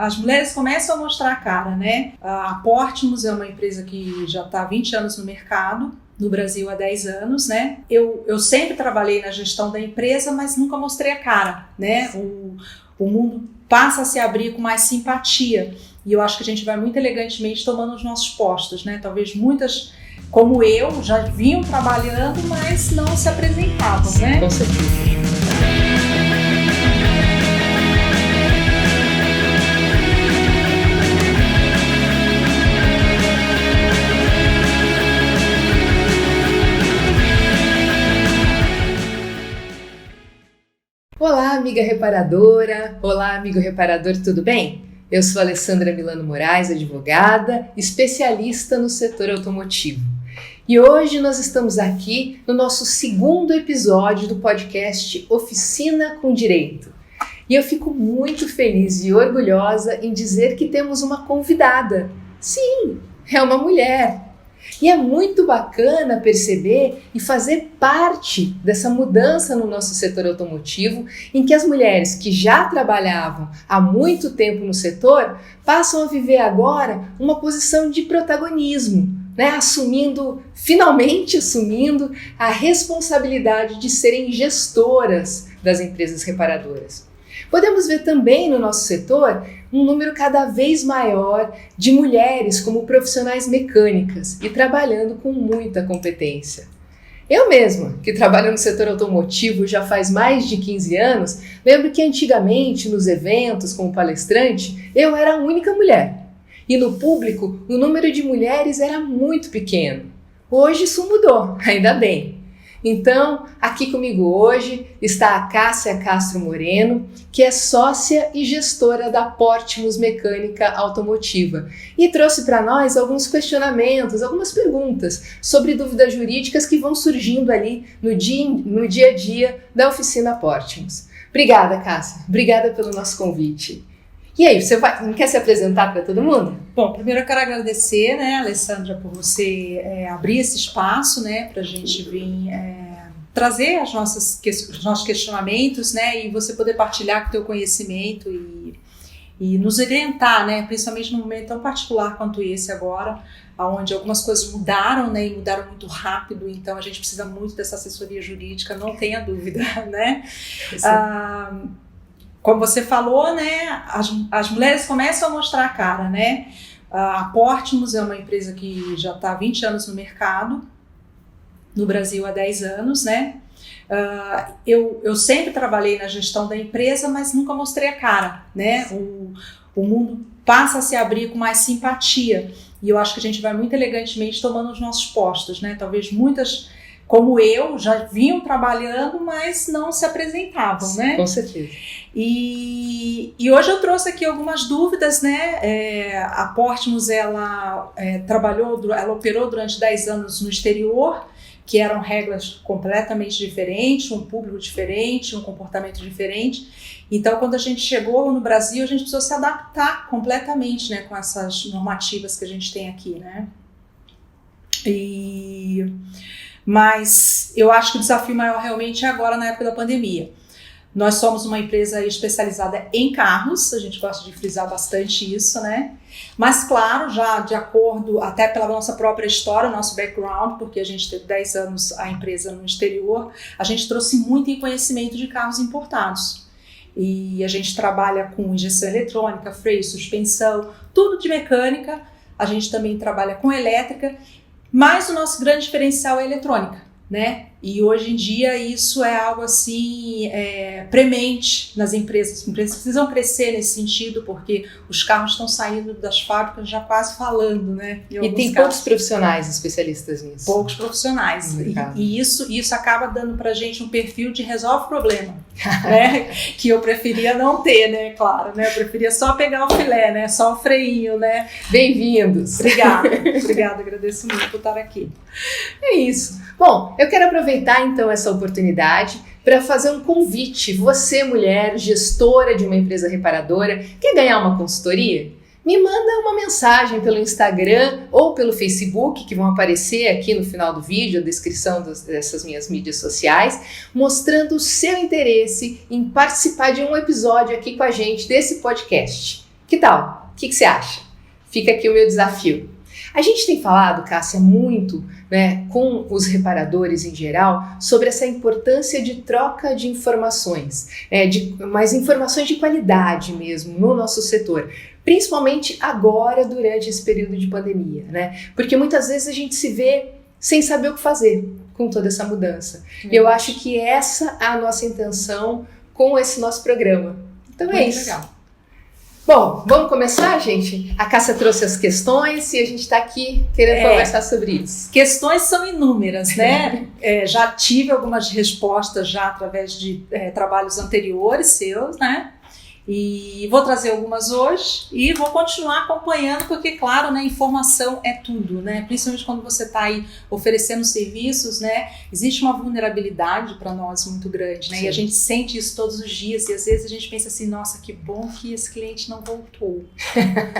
As mulheres começam a mostrar a cara, né? A Portmos é uma empresa que já está há 20 anos no mercado, no Brasil há 10 anos, né? Eu sempre trabalhei na gestão da empresa, mas nunca mostrei a cara, né? O mundo passa a se abrir com mais simpatia e eu acho que a gente vai muito elegantemente tomando os nossos postos, né? Talvez muitas, como eu, já vinham trabalhando, mas não se apresentavam, né? Com certeza. Olá, amiga reparadora! Olá, amigo reparador, tudo bem? Eu sou Alessandra Milano Moraes, advogada, especialista no setor automotivo. E hoje nós estamos aqui no nosso segundo episódio do podcast Oficina com Direito. E eu fico muito feliz e orgulhosa em dizer que temos uma convidada. Sim, é uma mulher. E é muito bacana perceber e fazer parte dessa mudança no nosso setor automotivo, em que as mulheres que já trabalhavam há muito tempo no setor passam a viver agora uma posição de protagonismo, né? Finalmente assumindo a responsabilidade de serem gestoras das empresas reparadoras. Podemos ver também no nosso setor um número cada vez maior de mulheres como profissionais mecânicas e trabalhando com muita competência. Eu mesma, que trabalho no setor automotivo já faz mais de 15 anos, lembro que antigamente nos eventos como palestrante eu era a única mulher. E no público o número de mulheres era muito pequeno. Hoje isso mudou, ainda bem. Então, aqui comigo hoje está a Cássia Castro Moreno, que é sócia e gestora da Portmos Mecânica Automotiva e trouxe para nós alguns questionamentos, algumas perguntas sobre dúvidas jurídicas que vão surgindo ali no dia a dia da oficina Portmos. Obrigada, Cássia. Obrigada pelo nosso convite. E aí, você não quer se apresentar para todo mundo? Bom, primeiro eu quero agradecer, né, Alessandra, por você abrir esse espaço, né, para a gente vir trazer os nossos questionamentos, né, e você poder partilhar com o teu conhecimento e nos orientar, né, principalmente num momento tão particular quanto esse agora, onde algumas coisas mudaram, né, e mudaram muito rápido, então a gente precisa muito dessa assessoria jurídica, não tenha dúvida, né? Como você falou, né, as mulheres começam a mostrar a cara, né? A Portmos é uma empresa que já está há 20 anos no mercado, no Brasil há 10 anos, né? Eu sempre trabalhei na gestão da empresa, mas nunca mostrei a cara, né? O mundo passa a se abrir com mais simpatia e eu acho que a gente vai muito elegantemente tomando os nossos postos, né? Talvez muitas, como eu, já vinham trabalhando, mas não se apresentavam, né? Com certeza. E hoje eu trouxe aqui algumas dúvidas, né? A Portmos, ela operou durante 10 anos no exterior, que eram regras completamente diferentes, um público diferente, um comportamento diferente. Então, quando a gente chegou no Brasil, a gente precisou se adaptar completamente, né, com essas normativas que a gente tem aqui, né? Mas eu acho que o desafio maior realmente é agora, na época da pandemia. Nós somos uma empresa especializada em carros, a gente gosta de frisar bastante isso, né? Mas claro, já de acordo, até pela nossa própria história, nosso background, porque a gente teve 10 anos a empresa no exterior, a gente trouxe muito conhecimento de carros importados. E a gente trabalha com injeção eletrônica, freio, suspensão, tudo de mecânica, a gente também trabalha com elétrica, mas o nosso grande diferencial é a eletrônica, né? E hoje em dia isso é algo assim premente nas empresas. As empresas precisam crescer nesse sentido porque os carros estão saindo das fábricas já quase falando, né? E tem poucos profissionais especialistas nisso. Poucos profissionais. E isso acaba dando pra gente um perfil de resolve problema, né? Que eu preferia não ter, né? Claro, né? Eu preferia só pegar o filé, né? Só o freinho, né? Bem-vindos. Obrigada, agradeço muito por estar aqui. É isso. Bom, eu quero aproveitar então essa oportunidade para fazer um convite. Você, mulher, gestora de uma empresa reparadora, quer ganhar uma consultoria? Me manda uma mensagem pelo Instagram ou pelo Facebook, que vão aparecer aqui no final do vídeo, a descrição dessas minhas mídias sociais, mostrando o seu interesse em participar de um episódio aqui com a gente desse podcast. Que tal? O que você acha? Fica aqui o meu desafio. A gente tem falado, Cássia, muito, né, com os reparadores em geral, sobre essa importância de troca de informações, mas informações de qualidade mesmo no nosso setor, principalmente agora durante esse período de pandemia, né? Porque muitas vezes a gente se vê sem saber o que fazer com toda essa mudança. E eu acho que essa é a nossa intenção com esse nosso programa. Então é isso. Legal. Bom, vamos começar, gente? A Cássia trouxe as questões e a gente está aqui querendo conversar sobre isso. Questões são inúmeras, né? Já tive algumas respostas já através de trabalhos anteriores seus, né? E vou trazer algumas hoje e vou continuar acompanhando, porque, claro, né, informação é tudo, né? Principalmente quando você está aí oferecendo serviços, né? Existe uma vulnerabilidade para nós muito grande, né? Sim. E a gente sente isso todos os dias e às vezes a gente pensa assim, nossa, que bom que esse cliente não voltou.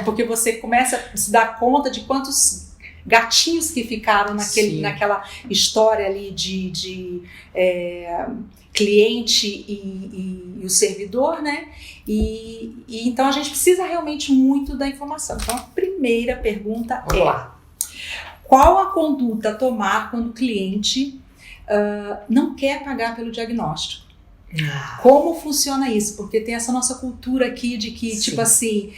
Porque você começa a se dar conta de quantos gatinhos que ficaram naquela história ali de cliente e o servidor, né? E então a gente precisa realmente muito da informação. Então a primeira pergunta qual a conduta a tomar quando o cliente não quer pagar pelo diagnóstico? Como funciona isso? Porque tem essa nossa cultura aqui de que, sim, tipo assim,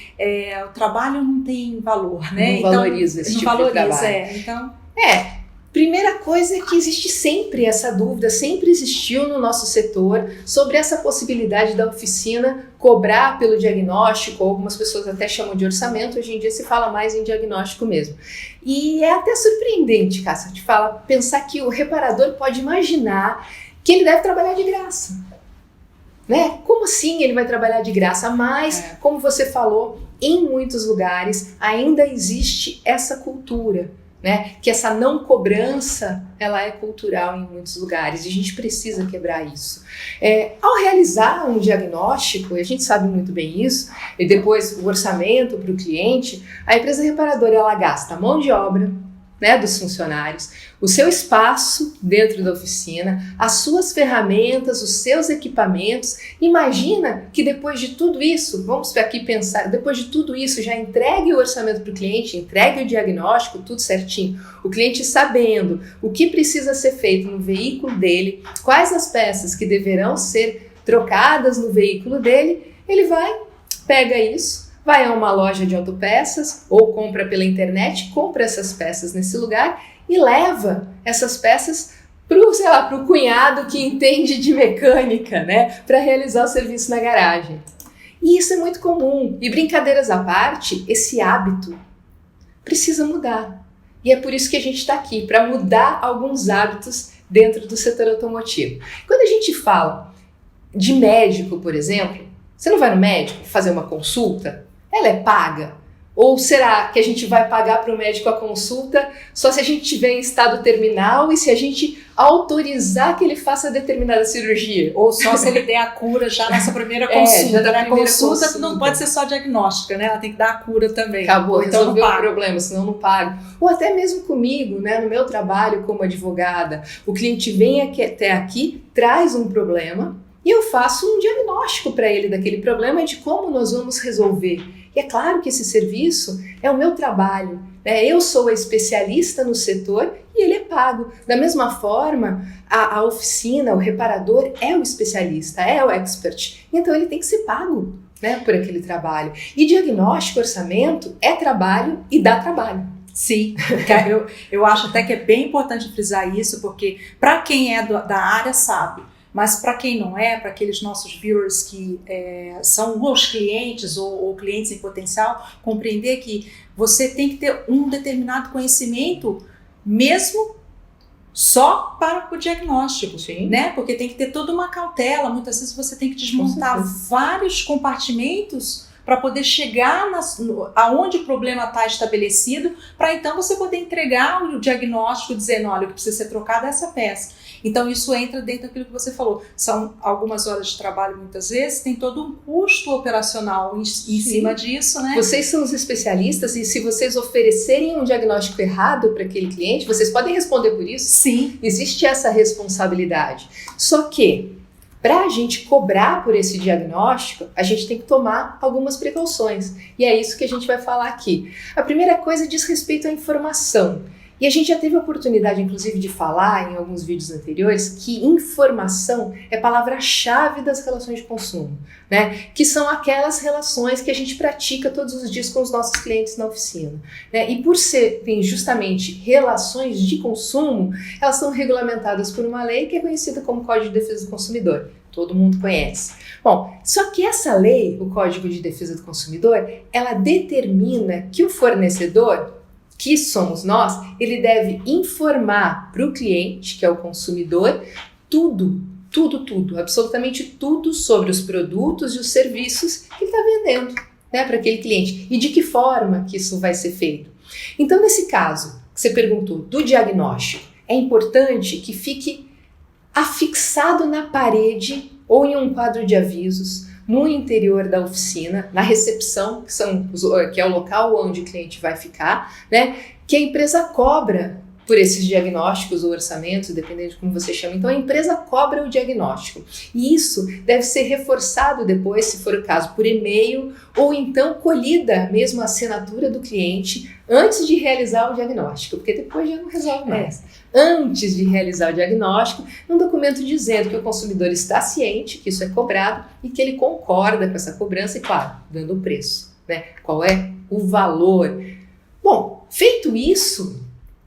o trabalho não tem valor, né? Não valoriza esse tipo de trabalho. Primeira coisa é que existe sempre essa dúvida, sempre existiu no nosso setor sobre essa possibilidade da oficina cobrar pelo diagnóstico, ou algumas pessoas até chamam de orçamento, hoje em dia se fala mais em diagnóstico mesmo. E é até surpreendente, Cássia, pensar que o reparador pode imaginar que ele deve trabalhar de graça. Né? Como assim ele vai trabalhar de graça? Mas, como você falou, em muitos lugares ainda existe essa cultura, né? Que essa não cobrança, ela é cultural em muitos lugares e a gente precisa quebrar isso. Ao realizar um diagnóstico, e a gente sabe muito bem isso, e depois o orçamento para o cliente, a empresa reparadora ela gasta a mão de obra, né, dos funcionários, o seu espaço dentro da oficina, as suas ferramentas, os seus equipamentos. Imagina que depois de tudo isso, vamos aqui pensar, depois de tudo isso já entregue o orçamento para o cliente, entregue o diagnóstico, tudo certinho, o cliente sabendo o que precisa ser feito no veículo dele, quais as peças que deverão ser trocadas no veículo dele, ele pega isso, vai a uma loja de autopeças ou compra pela internet, compra essas peças nesse lugar e leva essas peças para o cunhado que entende de mecânica, né, para realizar o serviço na garagem. E isso é muito comum. E brincadeiras à parte, esse hábito precisa mudar. E é por isso que a gente está aqui, para mudar alguns hábitos dentro do setor automotivo. Quando a gente fala de médico, por exemplo, você não vai no médico fazer uma consulta? Ela é paga? Ou será que a gente vai pagar para o médico a consulta só se a gente estiver em estado terminal e se a gente autorizar que ele faça determinada cirurgia? Ou só se ele der a cura já nessa primeira consulta. A consulta não pode ser só diagnóstica, né? Ela tem que dar a cura também. Acabou, então resolveu o problema, senão não paga. Ou até mesmo comigo, né? No meu trabalho como advogada, o cliente vem até aqui, traz um problema e eu faço um diagnóstico para ele daquele problema e de como nós vamos resolver. E é claro que esse serviço é o meu trabalho, né? Eu sou a especialista no setor e ele é pago. Da mesma forma, a oficina, o reparador é o especialista, é o expert. Então ele tem que ser pago, né, por aquele trabalho. E diagnóstico, orçamento é trabalho e dá trabalho. Sim, eu acho até que é bem importante frisar isso, porque para quem é da área sabe. Mas para quem não é, para aqueles nossos viewers que são os clientes ou clientes em potencial, compreender que você tem que ter um determinado conhecimento mesmo só para o diagnóstico, né? Porque tem que ter toda uma cautela, muitas vezes você tem que desmontar vários compartimentos para poder chegar aonde o problema está estabelecido, para então você poder entregar o diagnóstico dizendo, olha, o que precisa ser trocado é essa peça. Então isso entra dentro daquilo que você falou. São algumas horas de trabalho muitas vezes, tem todo um custo operacional em cima disso, né? Vocês são os especialistas e se vocês oferecerem um diagnóstico errado para aquele cliente, vocês podem responder por isso? Sim. Existe essa responsabilidade. Só que para a gente cobrar por esse diagnóstico, a gente tem que tomar algumas precauções. E é isso que a gente vai falar aqui. A primeira coisa diz respeito à informação. E a gente já teve a oportunidade, inclusive, de falar em alguns vídeos anteriores que informação é palavra-chave das relações de consumo, né? Que são aquelas relações que a gente pratica todos os dias com os nossos clientes na oficina, né? E por serem justamente relações de consumo, elas são regulamentadas por uma lei que é conhecida como Código de Defesa do Consumidor. Todo mundo conhece. Bom, só que essa lei, o Código de Defesa do Consumidor, ela determina que o fornecedor, que somos nós, ele deve informar para o cliente, que é o consumidor, tudo, absolutamente tudo sobre os produtos e os serviços que ele está vendendo, né, para aquele cliente e de que forma que isso vai ser feito. Então, nesse caso que você perguntou do diagnóstico, é importante que fique afixado na parede ou em um quadro de avisos no interior da oficina, na recepção, que é o local onde o cliente vai ficar, né? Que a empresa cobra por esses diagnósticos ou orçamentos, dependendo de como você chama. Então, a empresa cobra o diagnóstico. E isso deve ser reforçado depois, se for o caso, por e-mail ou então colhida mesmo a assinatura do cliente antes de realizar o diagnóstico, porque depois já não resolve mais. Antes de realizar o diagnóstico, um documento dizendo que o consumidor está ciente que isso é cobrado e que ele concorda com essa cobrança e, claro, dando o preço, né? Qual é o valor? Bom, feito isso,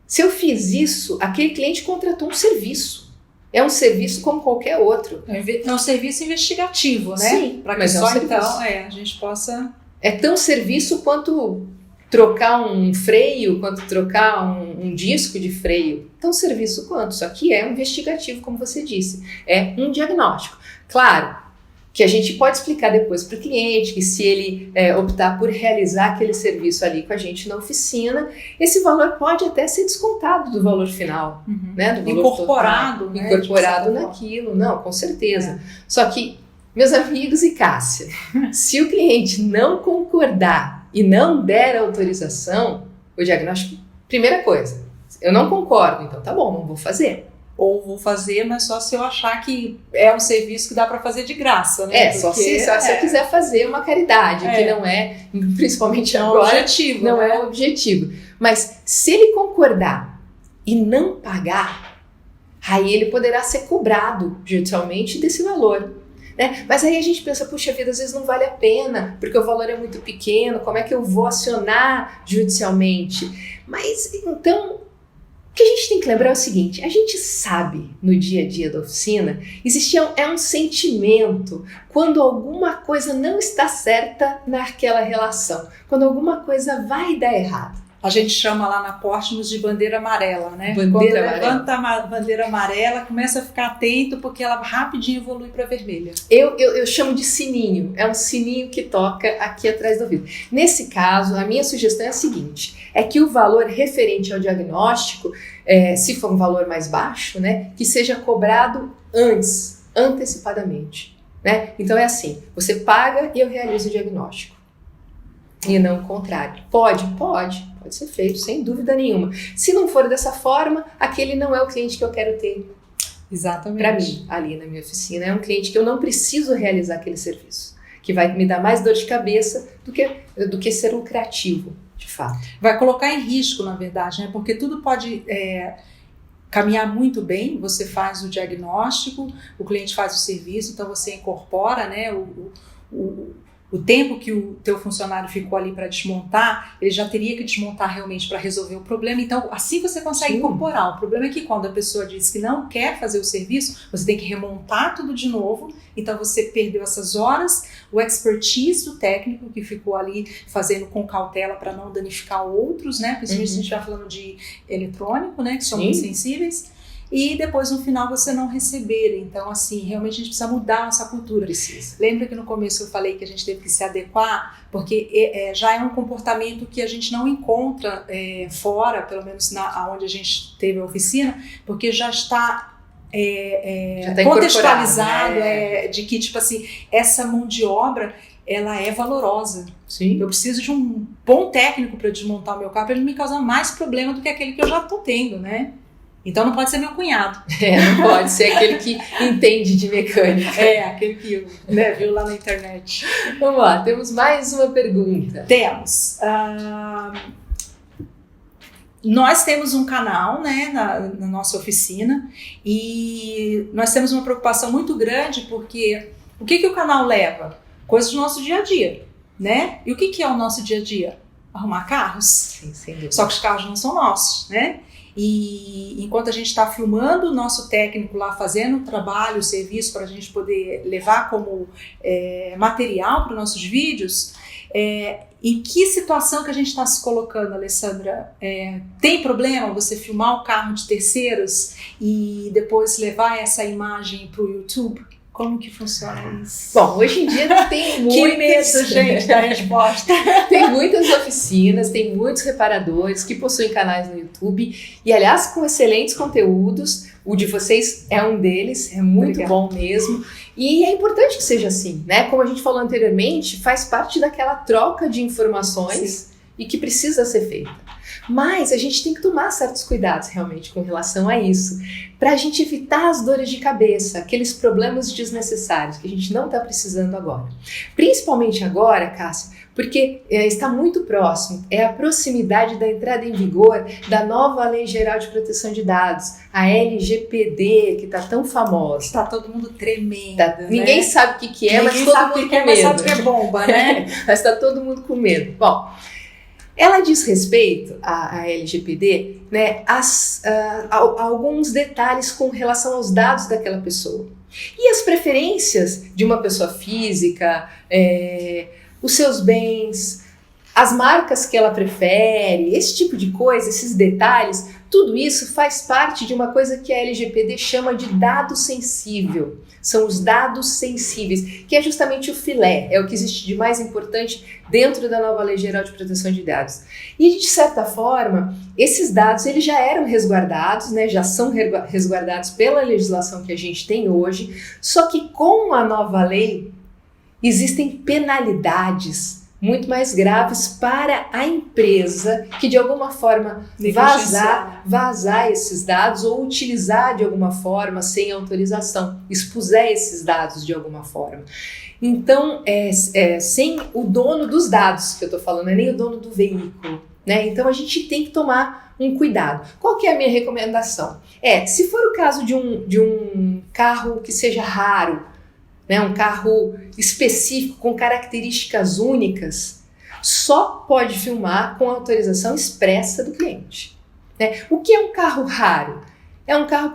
se eu fiz isso, aquele cliente contratou um serviço. É um serviço como qualquer outro. É um serviço investigativo, né? Sim, para que mas só é um então serviço. a gente possa... É tão serviço quanto trocar um freio, quanto trocar um disco de freio. Tão serviço quanto, só que é um investigativo, como você disse. É um diagnóstico. Claro que a gente pode explicar depois para o cliente que se ele optar por realizar aquele serviço ali com a gente na oficina, esse valor pode até ser descontado do valor final, né? Do valor incorporado, total, né? Incorporado naquilo, não, com certeza. Só que, meus amigos e Cássia, se o cliente não concordar e não der autorização, o diagnóstico, primeira coisa, eu não concordo, então tá bom, não vou fazer. Ou vou fazer, mas só se eu achar que é um serviço que dá para fazer de graça, né? Só se eu quiser fazer uma caridade, que não é, principalmente agora, objetivo, não né? é o objetivo. Mas se ele concordar e não pagar, aí ele poderá ser cobrado judicialmente desse valor, né? Mas aí a gente pensa, puxa vida, às vezes não vale a pena, porque o valor é muito pequeno, como é que eu vou acionar judicialmente? Mas então... O que a gente tem que lembrar é o seguinte, a gente sabe no dia a dia da oficina, existe um sentimento quando alguma coisa não está certa naquela relação, quando alguma coisa vai dar errado. A gente chama lá na Portmos de bandeira amarela, né? Bandeira Quando amarela. levanta a bandeira amarela, começa a ficar atento porque ela rapidinho evolui para vermelha. Eu chamo de sininho, é um sininho que toca aqui atrás do ouvido. Nesse caso, a minha sugestão é a seguinte, é que o valor referente ao diagnóstico, se for um valor mais baixo, né, que seja cobrado antecipadamente, né? Então é assim, você paga e eu realizo o diagnóstico. E não o contrário. Pode ser feito, sem dúvida nenhuma. Se não for dessa forma, aquele não é o cliente que eu quero ter. Exatamente. Para mim, ali na minha oficina, é um cliente que eu não preciso realizar aquele serviço, que vai me dar mais dor de cabeça do que ser lucrativo, de fato. Vai colocar em risco, na verdade, né? Porque tudo pode caminhar muito bem, você faz o diagnóstico, o cliente faz o serviço, então você incorpora, né, o tempo que o teu funcionário ficou ali para desmontar, ele já teria que desmontar realmente para resolver o problema. Então, assim você consegue incorporar. O problema é que quando a pessoa diz que não quer fazer o serviço, você tem que remontar tudo de novo. Então, você perdeu essas horas, o expertise do técnico que ficou ali fazendo com cautela para não danificar outros, né? Principalmente se a gente está falando de eletrônico, né? Que são muito sensíveis. E depois no final você não receber. Então, assim, realmente a gente precisa mudar essa cultura. Precisa. Lembra que no começo eu falei que a gente teve que se adequar, porque já é um comportamento que a gente não encontra fora, pelo menos onde a gente teve a oficina, porque já está contextualizado, né? De que, tipo assim, essa mão de obra, ela é valorosa. Sim. Eu preciso de um bom técnico para desmontar o meu carro, para ele me causar mais problema do que aquele que eu já estou tendo, né? Então não pode ser meu cunhado. Não pode ser aquele que entende de mecânica. Aquele que viu lá na internet. Vamos lá, temos mais uma pergunta. Temos. Nós temos um canal, né, na nossa oficina, e nós temos uma preocupação muito grande porque o que o canal leva? Coisas do nosso dia a dia, né? E o que é o nosso dia a dia? Arrumar carros. Sim, sem dúvida. Só que os carros não são nossos, né? E enquanto a gente está filmando, o nosso técnico lá fazendo o trabalho, o serviço para a gente poder levar como material para os nossos vídeos, em que situação que a gente está se colocando, Alessandra? Tem problema você filmar o carro de terceiros e depois levar essa imagem para o YouTube? Como que funciona isso? Bom, hoje em dia tem muitas... Que medo, gente, da resposta. Tem muitas oficinas, tem muitos reparadores que possuem canais no YouTube e, aliás, com excelentes conteúdos. O de vocês é um deles, é muito Obrigada. Bom mesmo. E é importante que seja assim, né? Como a gente falou anteriormente, faz parte daquela troca de informações. Sim. E que precisa ser feita. Mas a gente tem que tomar certos cuidados realmente com relação a isso, para a gente evitar as dores de cabeça, aqueles problemas desnecessários que a gente não está precisando agora. Principalmente agora, Cássia, porque está muito próximo, é a proximidade da entrada em vigor da nova Lei Geral de Proteção de Dados, a LGPD, que está tão famosa. Está todo mundo tremendo, né? Ninguém sabe o que é, ninguém mas todo mundo com medo. Mas sabe que é bomba, né? Mas está todo mundo com medo. Bom, ela diz respeito, a LGPD, né, a alguns detalhes com relação aos dados daquela pessoa. E as preferências de uma pessoa física, os seus bens, as marcas que ela prefere, esse tipo de coisa, esses detalhes, tudo isso faz parte de uma coisa que a LGPD chama de dado sensível. São os dados sensíveis, que é justamente o filé, é o que existe de mais importante dentro da nova Lei Geral de Proteção de Dados. E, de certa forma, esses dados eles já eram resguardados, né, já são resguardados pela legislação que a gente tem hoje, só que com a nova lei existem penalidades muito mais graves para a empresa que de alguma forma vazar esses dados ou utilizar de alguma forma sem autorização, expuser esses dados de alguma forma. Então, sem o dono dos dados, que eu estou falando, não é nem o dono do veículo, né? Então a gente tem que tomar um cuidado. Qual que é a minha recomendação? Se for o caso de um carro que seja raro, né, um carro específico com características únicas, só pode filmar com autorização expressa do cliente. Né? O que é um carro raro? É um carro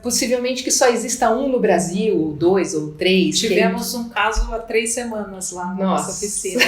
possivelmente que só exista um no Brasil, ou 2, ou 3. Tivemos um caso há 3 semanas lá na nossa oficina.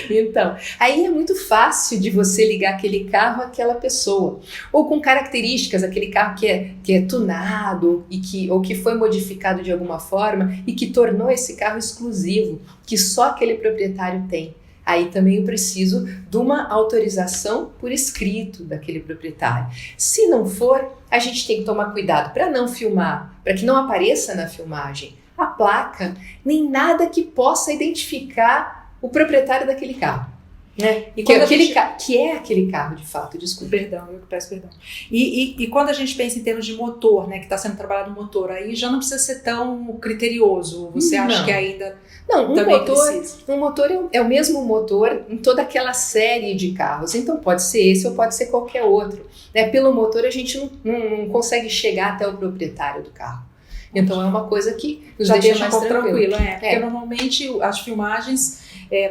Então, aí é muito fácil de você ligar aquele carro àquela pessoa. Ou com características, aquele carro que é tunado ou que foi modificado de alguma forma e que tornou esse carro exclusivo, que só aquele proprietário tem. Aí também eu preciso de uma autorização por escrito daquele proprietário. Se não for, a gente tem que tomar cuidado para não filmar, para que não apareça na filmagem a placa, nem nada que possa identificar o proprietário daquele carro. Né? E que é aquele carro de fato, desculpa. Perdão, eu peço perdão. E quando a gente pensa em termos de motor, né, que está sendo trabalhado no motor, aí já não precisa ser tão criterioso. Você acha que ainda um motor é o mesmo motor em toda aquela série de carros. Então pode ser esse ou pode ser qualquer outro. Né? Pelo motor a gente não consegue chegar até o proprietário do carro. Então é uma coisa que nos deixa mais tranquilo. Porque normalmente as filmagens,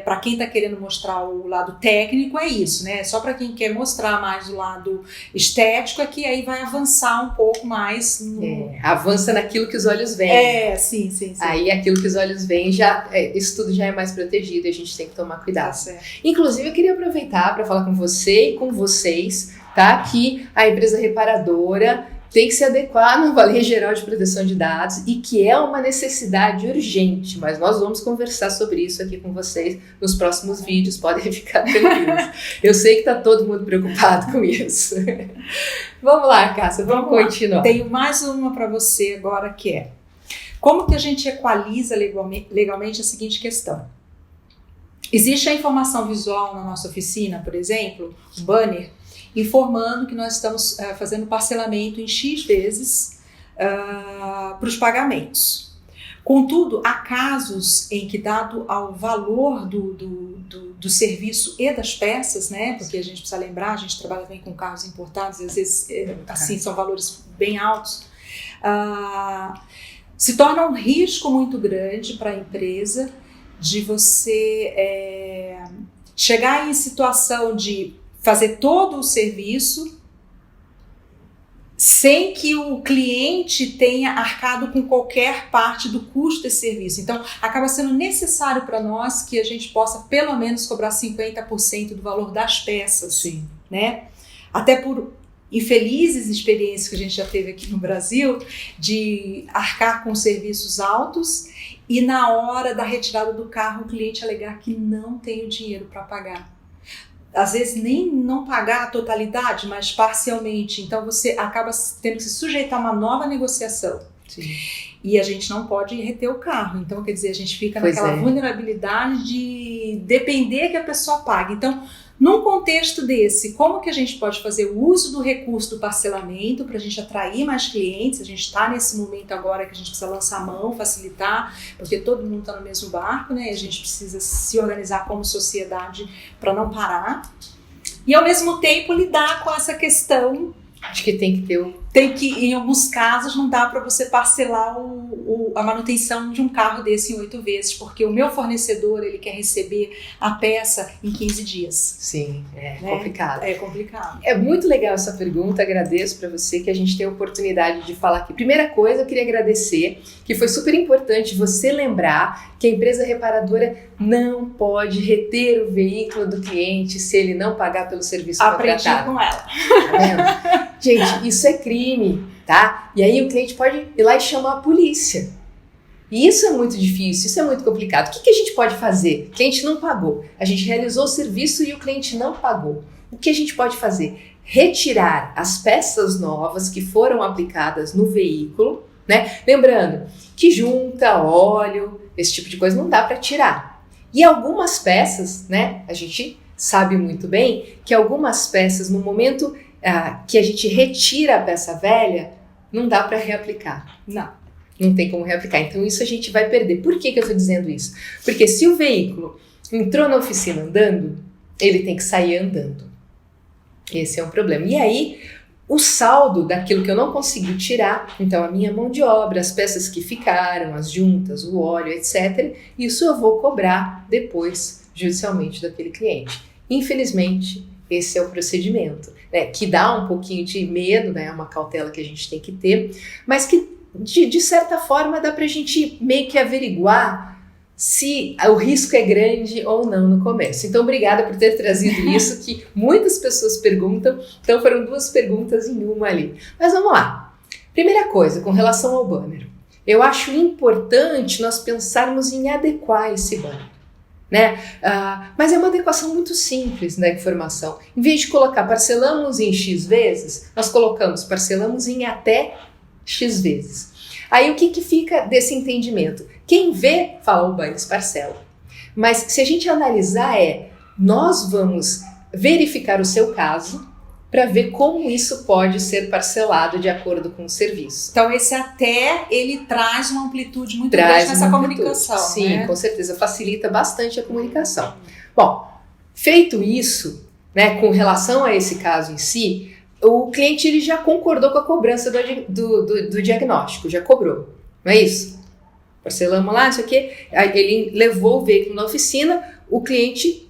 para quem está querendo mostrar o lado técnico, é isso, né? Só para quem quer mostrar mais o lado estético é que aí vai avançar um pouco mais. Avança naquilo que os olhos veem. Sim. Aí aquilo que os olhos veem, isso tudo já é mais protegido e a gente tem que tomar cuidado. Inclusive, eu queria aproveitar para falar com você e com vocês, tá? Que a empresa reparadora tem que se adequar à nova Lei Geral de Proteção de Dados e que é uma necessidade urgente, mas nós vamos conversar sobre isso aqui com vocês nos próximos vídeos, podem ficar tranquilos. Eu sei que está todo mundo preocupado com isso. Vamos lá, Cássia, vamos continuar. Tenho mais uma para você agora, que é: como que a gente equaliza legalmente a seguinte questão? Existe a informação visual na nossa oficina, por exemplo, um banner, informando que nós estamos fazendo parcelamento em X vezes para os pagamentos. Contudo, há casos em que, dado ao valor do serviço e das peças, né, porque a gente precisa lembrar, a gente trabalha bem com carros importados e às vezes assim, são valores bem altos, se torna um risco muito grande para a empresa de você chegar em situação de fazer todo o serviço sem que o cliente tenha arcado com qualquer parte do custo desse serviço. Então, acaba sendo necessário para nós que a gente possa, pelo menos, cobrar 50% do valor das peças. Sim. Né? Até por infelizes experiências que a gente já teve aqui no Brasil, de arcar com serviços altos e na hora da retirada do carro o cliente alegar que não tem o dinheiro para pagar. Às vezes nem não pagar a totalidade, mas parcialmente. Então você acaba tendo que se sujeitar a uma nova negociação. Sim. E a gente não pode reter o carro. Então, quer dizer, a gente fica naquela vulnerabilidade de depender que a pessoa pague. Então, num contexto desse, como que a gente pode fazer o uso do recurso do parcelamento para a gente atrair mais clientes? A gente está nesse momento agora que a gente precisa lançar a mão, facilitar, porque todo mundo está no mesmo barco, né? E a gente precisa se organizar como sociedade para não parar. E, ao mesmo tempo, lidar com essa questão de que tem que ter em alguns casos, não dá para você parcelar a manutenção de um carro desse em 8 vezes, porque o meu fornecedor, ele quer receber a peça em 15 dias. Sim, complicado. É complicado. É muito legal essa pergunta, agradeço para você que a gente tem a oportunidade de falar aqui. Primeira coisa, eu queria agradecer, que foi super importante você lembrar que a empresa reparadora não pode reter o veículo do cliente se ele não pagar pelo serviço contratado. Aprendi com ela. Tá vendo? Gente, isso é crime, tá? E aí o cliente pode ir lá e chamar a polícia. E isso é muito difícil, isso é muito complicado. O que a gente pode fazer? O cliente não pagou. A gente realizou o serviço e o cliente não pagou. O que a gente pode fazer? Retirar as peças novas que foram aplicadas no veículo, né? Lembrando que junta, óleo, esse tipo de coisa não dá para tirar. E algumas peças, né? A gente sabe muito bem que algumas peças, no momento que a gente retira a peça velha, não dá para reaplicar. Não tem como reaplicar. Então isso a gente vai perder. Por que eu estou dizendo isso? Porque se o veículo entrou na oficina andando, ele tem que sair andando. Esse é um problema. E aí, o saldo daquilo que eu não consegui tirar, então a minha mão de obra, as peças que ficaram, as juntas, o óleo, etc., isso eu vou cobrar depois, judicialmente, daquele cliente. Infelizmente, esse é o procedimento, né, que dá um pouquinho de medo, né, é uma cautela que a gente tem que ter, mas que de certa forma dá pra gente meio que averiguar se o risco é grande ou não no comércio. Então, obrigada por ter trazido isso, que muitas pessoas perguntam, então foram 2 perguntas em uma ali. Mas vamos lá. Primeira coisa, com relação ao banner, eu acho importante nós pensarmos em adequar esse banner. Né? Mas é uma adequação muito simples da informação. Em vez de colocar parcelamos em X vezes, nós colocamos parcelamos em até X vezes. Aí o que fica desse entendimento? Quem vê fala o banner parcela. Mas se a gente analisar nós vamos verificar o seu caso para ver como isso pode ser parcelado de acordo com o serviço. Então esse até, ele traz uma amplitude muito grande nessa comunicação. Sim, né? Com certeza, facilita bastante a comunicação. Bom, feito isso, né, com relação a esse caso em si, o cliente ele já concordou com a cobrança do diagnóstico, já cobrou, não é isso? Parcelamos lá, isso aqui, ele levou o veículo na oficina, o cliente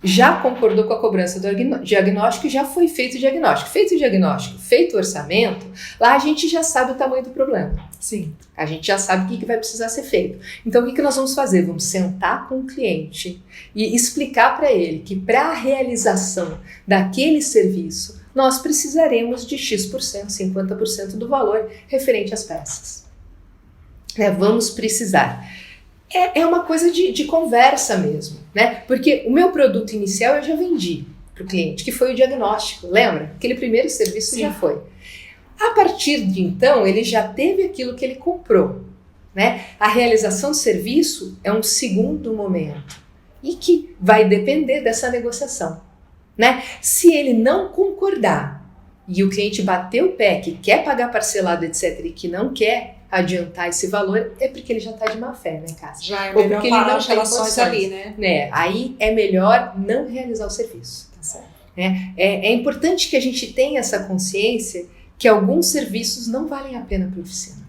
já concordou com a cobrança do diagnóstico e já foi feito o diagnóstico. Feito o diagnóstico, feito o orçamento, lá a gente já sabe o tamanho do problema. Sim. A gente já sabe o que vai precisar ser feito. Então, o que nós vamos fazer? Vamos sentar com o cliente e explicar para ele que para a realização daquele serviço, nós precisaremos de X%, 50% do valor referente às peças. Vamos precisar. É uma coisa de conversa mesmo, né? Porque o meu produto inicial eu já vendi para o cliente, que foi o diagnóstico, lembra? Aquele primeiro serviço Sim. já foi. A partir de então, ele já teve aquilo que ele comprou, né? A realização do serviço é um segundo momento e que vai depender dessa negociação. né? Se ele não concordar e o cliente bater o pé que quer pagar parcelado, etc., e que não quer adiantar esse valor, é porque ele já está de má fé, né, Cássia? Já é Ou melhor porque ele parar não as tem relações condições ali, né? Aí é melhor não realizar o serviço. Tá certo. É importante que a gente tenha essa consciência que alguns serviços não valem a pena para a oficina.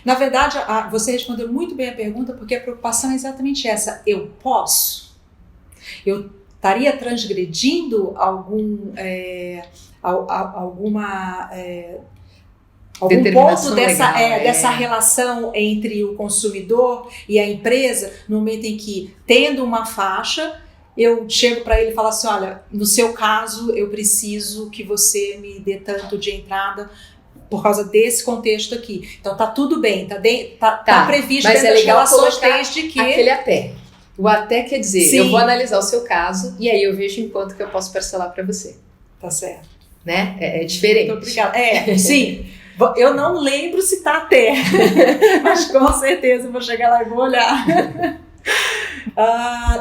Na verdade, você respondeu muito bem a pergunta, porque a preocupação é exatamente essa. Eu posso? Eu estaria transgredindo algum ponto dessa relação entre o consumidor e a empresa, no momento em que, tendo uma faixa, eu chego para ele e falo assim, olha, no seu caso, eu preciso que você me dê tanto de entrada por causa desse contexto aqui. Então tá tudo bem, tá previsto mas dentro das relações desde que... Aquele até. O até quer dizer, Sim. Eu vou analisar o seu caso e aí eu vejo em quanto que eu posso parcelar para você. Tá certo. Né? É diferente. Muito obrigada. Sim. Eu não lembro se tá até, mas com certeza eu vou chegar lá e vou olhar.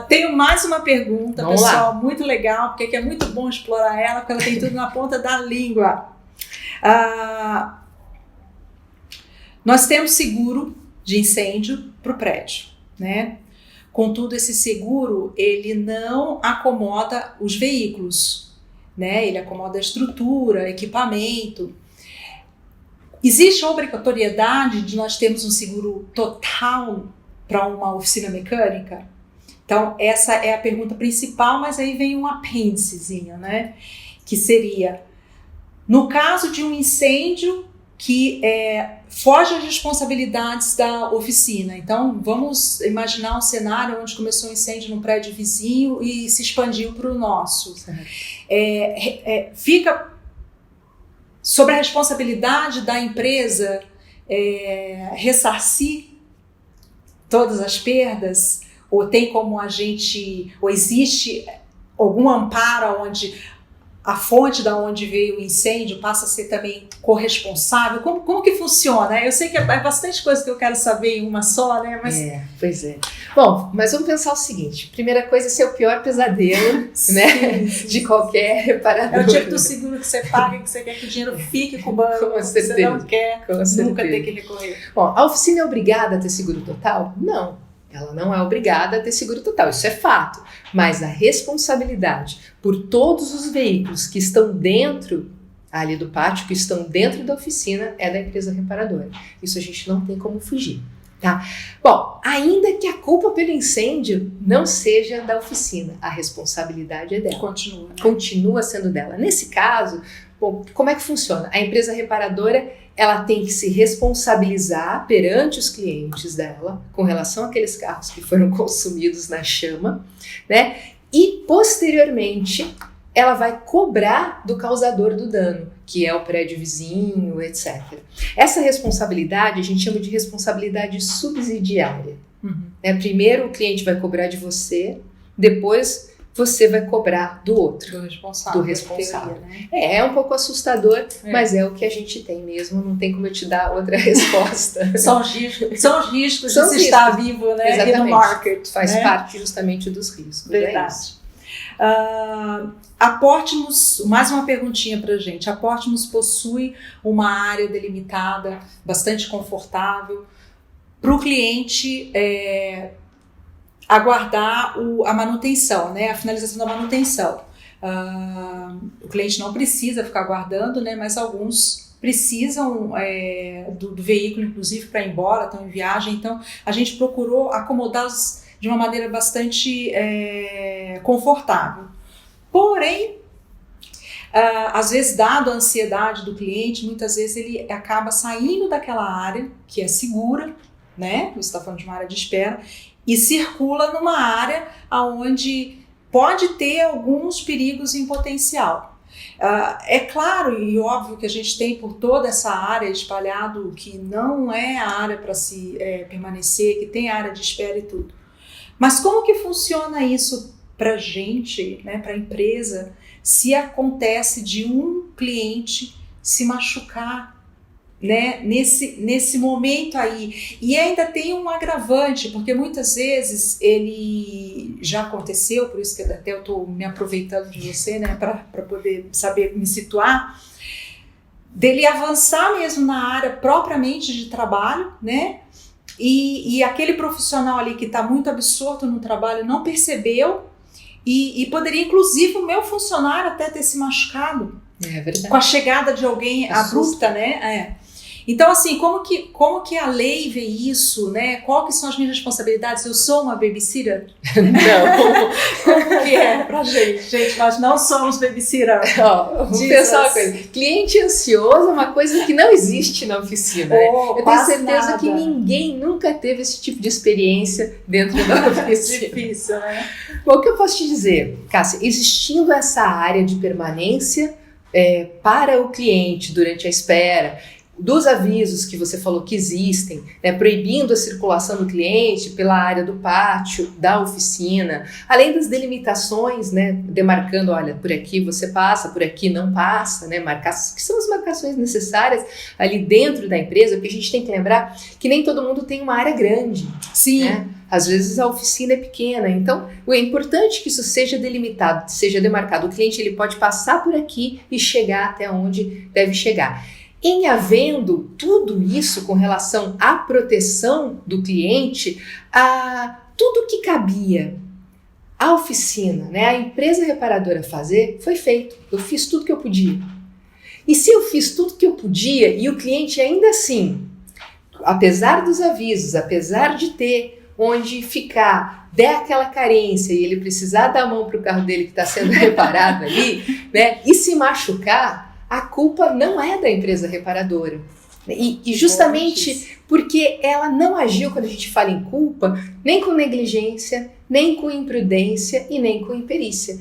Tenho mais uma pergunta, Vamos pessoal, lá. muito legal, porque é muito bom explorar ela, porque ela tem tudo na ponta da língua. Nós temos seguro de incêndio para o prédio, né? Contudo, esse seguro, ele não acomoda os veículos, né? Ele acomoda a estrutura, equipamento. Existe a obrigatoriedade de nós termos um seguro total para uma oficina mecânica? Então, essa é a pergunta principal, mas aí vem um apêndicezinho, né? Que seria, no caso de um incêndio que foge às responsabilidades da oficina. Então, vamos imaginar um cenário onde começou um incêndio num prédio vizinho e se expandiu para o nosso. Fica sobre a responsabilidade da empresa ressarcir todas as perdas, ou tem como ou existe algum amparo onde a fonte da onde veio o incêndio passa a ser também corresponsável? Como que funciona? Eu sei que é bastante coisa que eu quero saber em uma só, né? Mas... Pois é. Bom, mas vamos pensar o seguinte. Primeira coisa, esse é o pior pesadelo, né? Sim. De qualquer reparador. É o tipo do seguro que você paga, que você quer que o dinheiro fique com o banco, Com certeza. você não quer Com nunca certeza. ter que recorrer. Bom, a oficina é obrigada a ter seguro total? Não. Ela não é obrigada a ter seguro total, isso é fato. Mas a responsabilidade por todos os veículos que estão dentro ali do pátio, que estão dentro da oficina, é da empresa reparadora. Isso a gente não tem como fugir, tá? Bom, ainda que a culpa pelo incêndio não seja da oficina, a responsabilidade é dela. Continua, né? Continua sendo dela. Nesse caso, bom, como é que funciona? A empresa reparadora, ela tem que se responsabilizar perante os clientes dela com relação àqueles carros que foram consumidos na chama, né? E, posteriormente, ela vai cobrar do causador do dano, que é o prédio vizinho, etc. Essa responsabilidade a gente chama de responsabilidade subsidiária. Primeiro o cliente vai cobrar de você, depois você vai cobrar do outro. Do responsável. Teoria, né? É um pouco assustador, mas é o que a gente tem mesmo, não tem como eu te dar outra resposta. São os riscos de se estar vivo, né? Exatamente. E no market. Faz né? parte justamente dos riscos. Verdade. A Portimus, mais uma perguntinha pra gente. A Portimus possui uma área delimitada, bastante confortável, para o cliente aguardar a manutenção, né? A finalização da manutenção. O cliente não precisa ficar aguardando, né? Mas alguns precisam do veículo, inclusive, para ir embora, estão em viagem. Então, a gente procurou acomodá-los de uma maneira bastante confortável. Porém, às vezes, dado a ansiedade do cliente, muitas vezes ele acaba saindo daquela área que é segura, né? Você está falando de uma área de espera, e circula numa área onde pode ter alguns perigos em potencial. É claro e óbvio que a gente tem por toda essa área espalhado que não é a área para se permanecer, que tem área de espera e tudo. Mas como que funciona isso para a gente, né, para a empresa, se acontece de um cliente se machucar né, nesse momento aí. E ainda tem um agravante, porque muitas vezes ele já aconteceu, por isso que até eu estou me aproveitando de você, né, para poder saber me situar, dele avançar mesmo na área propriamente de trabalho, né, e aquele profissional ali que está muito absorto no trabalho não percebeu, e poderia inclusive o meu funcionário até ter se machucado. É verdade. Com a chegada de alguém abrupta, né? Então, assim, como que a lei vê isso, né? Qual que são as minhas responsabilidades? Eu sou uma babysitter? Não. Como que é pra gente? Gente, nós não somos babysitter. Vamos pensar uma coisa. Cliente ansioso é uma coisa que não existe na oficina. Eu tenho certeza que ninguém nunca teve esse tipo de experiência dentro da oficina. Difícil, né? Bom, o que eu posso te dizer, Cássia? Existindo essa área de permanência para o cliente durante a espera, dos avisos que você falou que existem, né, proibindo a circulação do cliente pela área do pátio, da oficina, além das delimitações, né, demarcando, olha, por aqui você passa, por aqui não passa, né, que são as marcações necessárias ali dentro da empresa, porque a gente tem que lembrar que nem todo mundo tem uma área grande. Sim. Né? Às vezes a oficina é pequena, então é importante que isso seja delimitado, seja demarcado. O cliente ele pode passar por aqui e chegar até onde deve chegar. Em havendo tudo isso com relação à proteção do cliente, a tudo que cabia à oficina, né, a empresa reparadora fazer, foi feito. Eu fiz tudo que eu podia. E se eu fiz tudo que eu podia e o cliente ainda assim, apesar dos avisos, apesar de ter onde ficar, der aquela carência e ele precisar dar a mão para o carro dele que está sendo reparado ali, né, e se machucar, a culpa não é da empresa reparadora. E justamente porque ela não agiu, quando a gente fala em culpa, nem com negligência, nem com imprudência e nem com imperícia.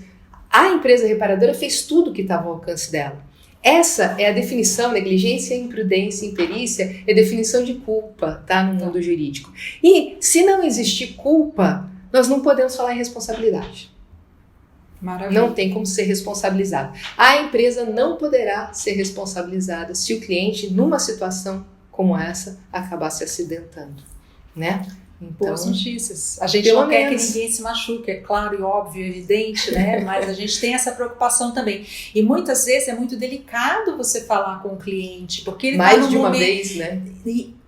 A empresa reparadora fez tudo que estava ao alcance dela. Essa é a definição, negligência, imprudência e imperícia, é a definição de culpa, tá, no mundo jurídico. E se não existir culpa, nós não podemos falar em responsabilidade. Maravilha. Não tem como ser responsabilizado. A empresa não poderá ser responsabilizada se o cliente, numa situação como essa, acabar se acidentando, né? Então, boas notícias. A gente não quer que ninguém se machuque, é claro e óbvio, evidente, né? Mas a gente tem essa preocupação também. E muitas vezes é muito delicado você falar com o cliente, porque ele mais de uma vez, né?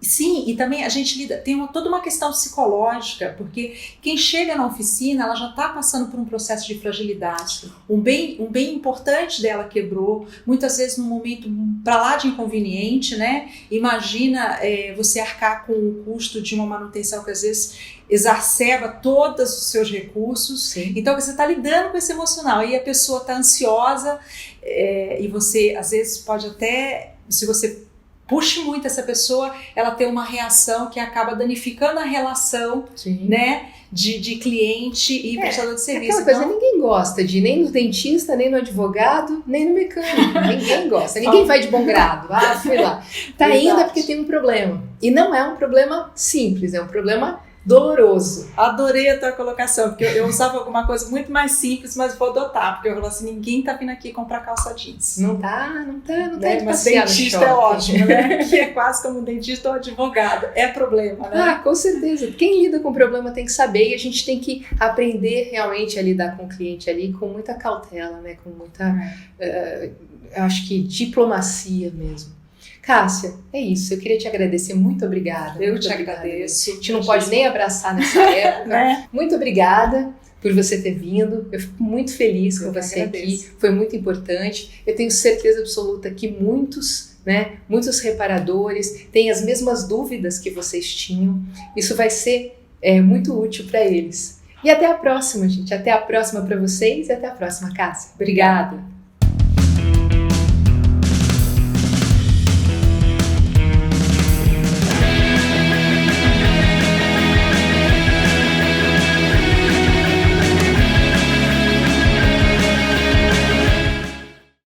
Sim, e também a gente tem toda uma questão psicológica, porque quem chega na oficina, ela já está passando por um processo de fragilidade. Um bem importante dela quebrou, muitas vezes num momento para lá de inconveniente, né? Imagina você arcar com o custo de uma manutenção que às vezes exacerba todos os seus recursos. Sim. Então você está lidando com esse emocional, e a pessoa está ansiosa, e você às vezes pode até, se você puxe muito essa pessoa, ela tem uma reação que acaba danificando a relação, né, de cliente e prestador de serviço. Aquela coisa, ninguém gosta de ir nem no dentista, nem no advogado, nem no mecânico. Ninguém gosta, ninguém vai de bom grado. Fui lá. Tá indo é porque tem um problema. E não é um problema simples, é um problema doloroso. Adorei a tua colocação, porque eu usava alguma coisa muito mais simples, mas vou adotar, porque eu falo assim, ninguém tá vindo aqui comprar calça jeans. Não tá né? Mas dentista é ótimo, né? Que é quase como um dentista ou advogado. É problema, né? Com certeza. Quem lida com problema tem que saber, e a gente tem que aprender realmente a lidar com o cliente ali com muita cautela, né? Com muita, eu acho que diplomacia mesmo. Cássia, é isso. Eu queria te agradecer. Muito obrigada. Eu te agradeço. A gente não pode nem abraçar nessa época. Muito obrigada por você ter vindo. Eu fico muito feliz com você aqui. Foi muito importante. Eu tenho certeza absoluta que muitos reparadores têm as mesmas dúvidas que vocês tinham. Isso vai ser muito útil para eles. E até a próxima, gente. Até a próxima para vocês e até a próxima, Cássia. Obrigada.